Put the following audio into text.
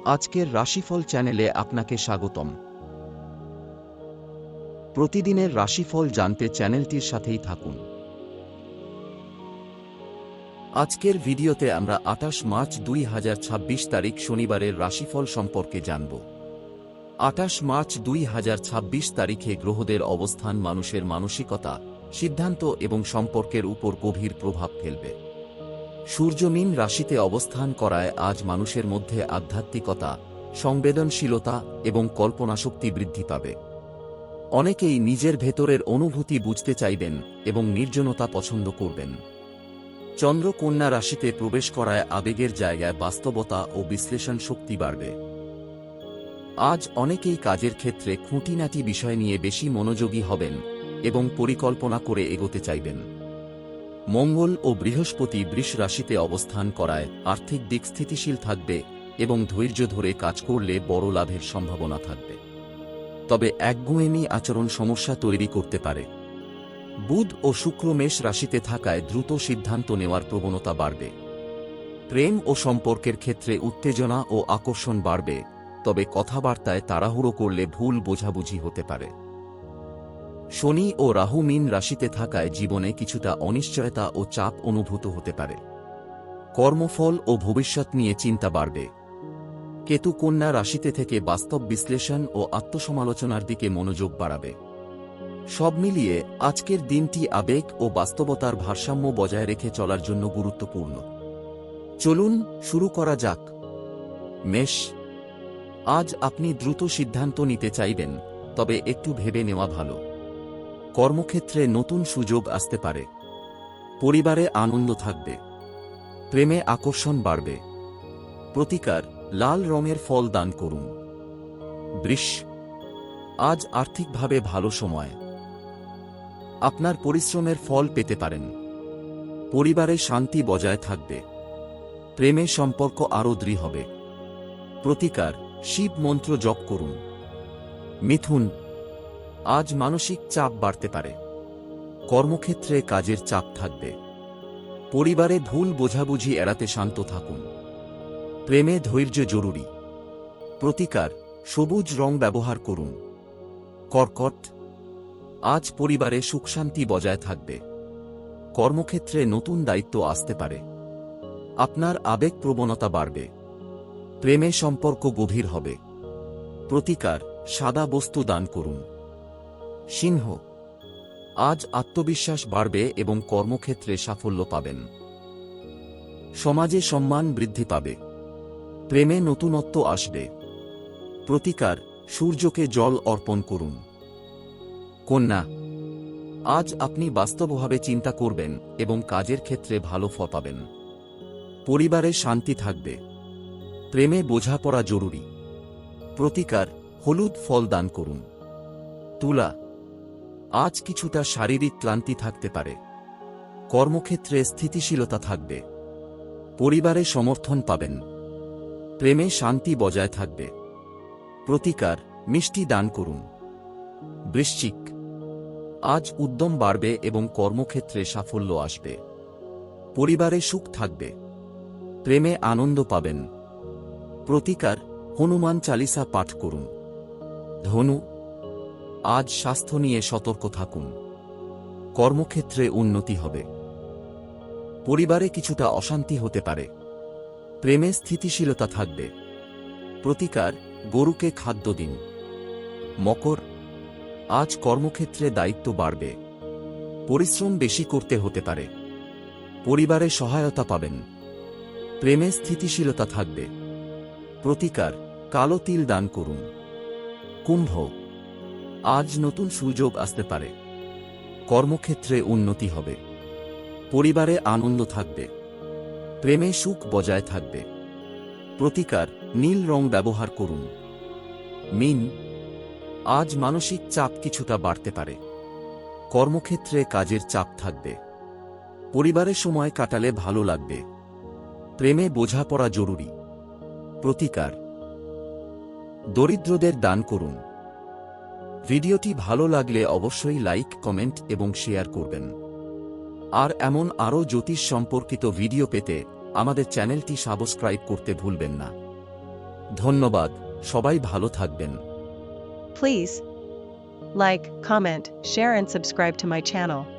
আজকের রাশিফল চ্যানেলে আপনাকে স্বাগতম। প্রতিদিনের রাশিফল জানতে চ্যানেলটির সাথেই থাকুন। আজকের ভিডিওতে আমরা 28 মার্চ 2026 তারিখ শনিবারের রাশিফল সম্পর্কে জানব। 28 মার্চ 2026 তারিখে গ্রহদের অবস্থান মানুষের মানসিকতা, সিদ্ধান্ত এবং সম্পর্কের উপর গভীর প্রভাব ফেলবে। সূর্য মীন রাশিতে অবস্থান করায় আজ মানুষের মধ্যে আধ্যাত্মিকতা, সংবেদনশীলতা এবং কল্পনাশক্তি বৃদ্ধি পাবে। অনেকেই নিজের ভেতরের অনুভূতি বুঝতে চাইবেন এবং নির্জনতা পছন্দ করবেন। চন্দ্র কন্যা রাশিতে প্রবেশ করায় আবেগের জায়গায় বাস্তবতা ও বিশ্লেষণ শক্তি বাড়বে। আজ অনেকেই কাজের ক্ষেত্রে খুঁটিনাটি বিষয় নিয়ে বেশি মনোযোগী হবেন এবং পরিকল্পনা করে এগোতে চাইবেন। মঙ্গল ও বৃহস্পতি বৃষ রাশিতে অবস্থান করায় আর্থিক দিক স্থিতিশীল থাকবে এবং ধৈর্য ধরে কাজ করলে বড় লাভের সম্ভাবনা থাকবে। তবে একগুঁয়েমি আচরণ সমস্যা তৈরি করতে পারে। বুধ ও শুক্র মেষ রাশিতে থাকায় দ্রুত সিদ্ধান্ত নেওয়ার প্রবণতা বাড়বে। প্রেম ও সম্পর্কের ক্ষেত্রে উত্তেজনা ও আকর্ষণ বাড়বে, তবে কথাবার্তায় তাড়াহুড়ো করলে ভুল বোঝাবুঝি হতে পারে। শনি ও রাহু মীন রাশিতে থাকায় জীবনে কিছুটা অনিশ্চয়তা ও চাপ অনুভূত হতে পারে। কর্মফল ও ভবিষ্যৎ নিয়ে চিন্তা বাড়বে। কেতু কন্যা রাশিতে থেকে বাস্তব বিশ্লেষণ ও আত্মসমালোচনার দিকে মনোযোগ বাড়াবে। সব মিলিয়ে আজকের দিনটি আবেগ ও বাস্তবতার ভারসাম্য বজায় রেখে চলার জন্য গুরুত্বপূর্ণ। চলুন শুরু করা যাক। মেষ, আজ আপনি দ্রুত সিদ্ধান্ত নিতে চাইবেন, তবে একটু ভেবে নেওয়া ভালো। কর্মক্ষেত্রে নতুন সুযোগ আসতে পারে। পরিবারে আনন্দ থাকবে। প্রেমে আকর্ষণ বাড়বে। প্রতিকার, লাল রঙের ফল দান করুন। বৃষ, আজ আর্থিকভাবে ভালো সময়। আপনার পরিশ্রমের ফল পেতে পারেন। পরিবারে শান্তি বজায় থাকবে। প্রেমে সম্পর্ক আরও দৃঢ় হবে। প্রতিকার, শিব মন্ত্র জপ করুন। মিথুন, আজ মানসিক চাপ বাড়তে পারে। কর্মক্ষেত্রে কাজের চাপ থাকবে। পরিবারে ভুল বোঝাবুঝি এড়াতে শান্ত থাকুন। প্রেমে ধৈর্য জরুরি। প্রতিকার, সবুজ রং ব্যবহার করুন। কর্কট, আজ পরিবারে সুখশান্তি বজায় থাকবে। কর্মক্ষেত্রে নতুন দায়িত্ব আসতে পারে। আপনার আবেগ প্রবণতা বাড়বে। প্রেমে সম্পর্ক গভীর হবে। প্রতিকার, সাদা বস্তু দান করুন। সিংহ, আজ আত্মবিশ্বাস বাড়বে এবং কর্মক্ষেত্রে সাফল্য পাবেন। সমাজে সম্মান বৃদ্ধি পাবে। প্রেমে নতুনত্ব আসবে। প্রতিকার, সূর্যকে জল অর্পণ করুন। কন্যা, আজ আপনি বাস্তবভাবে চিন্তা করবেন এবং কাজের ক্ষেত্রে ভালো ফল পাবেন। পরিবারে শান্তি থাকবে। প্রেমে বোঝাপড়া জরুরি। প্রতিকার, হলুদ ফল দান করুন। তুলা, আজ কিছুটা শারীরিক ক্লান্তি থাকতে পারে। কর্মক্ষেত্রে স্থিতিশীলতা থাকবে। পরিবারে সমর্থন পাবেন। প্রেমে শান্তি বজায় থাকবে। প্রতিকার, মিষ্টি দান করুন। বৃশ্চিক, আজ উদ্যম বাড়বে এবং কর্মক্ষেত্রে সাফল্য আসবে। পরিবারে সুখ থাকবে। প্রেমে আনন্দ পাবেন। প্রতিকার, হনুমান চালিসা পাঠ করুন। ধনু, আজ স্বাস্থ্য নিয়ে সতর্ক থাকুন। কর্মক্ষেত্রে উন্নতি হবে। পরিবারে কিছুটা অশান্তি হতে পারে। প্রেমে স্থিতিশীলতা থাকবে। প্রতিকার, গরুকে খাদ্য দিন। মকর, আজ কর্মক্ষেত্রে দায়িত্ব বাড়বে। পরিশ্রম বেশি করতে হতে পারে। পরিবারে সহায়তা পাবেন। প্রেমে স্থিতিশীলতা থাকবে। প্রতিকার, কালো তিল দান করুন। কুম্ভ, আজ নতুন সুযোগ আসতে পারে। কর্মক্ষেত্রে উন্নতি হবে। পরিবারে আনন্দ থাকবে। প্রেমে সুখ বজায় থাকবে। প্রতিকার, নীল রং ব্যবহার করুন। মীন, আজ মানসিক চাপ কিছুটা বাড়তে পারে। কর্মক্ষেত্রে কাজের চাপ থাকবে। পরিবারে সময় কাটালে ভালো লাগবে। প্রেমে বোঝাপড়া জরুরি। প্রতিকার, দরিদ্রদের দান করুন। ভিডিওটি ভালো লাগলে অবশ্যই লাইক, কমেন্ট এবং শেয়ার করবেন। আর এমন আরও জ্যোতিষ সম্পর্কিত ভিডিও পেতে আমাদের চ্যানেলটি সাবস্ক্রাইব করতে ভুলবেন না। ধন্যবাদ, সবাই ভালো থাকবেন। Please like, comment, share and subscribe to my channel.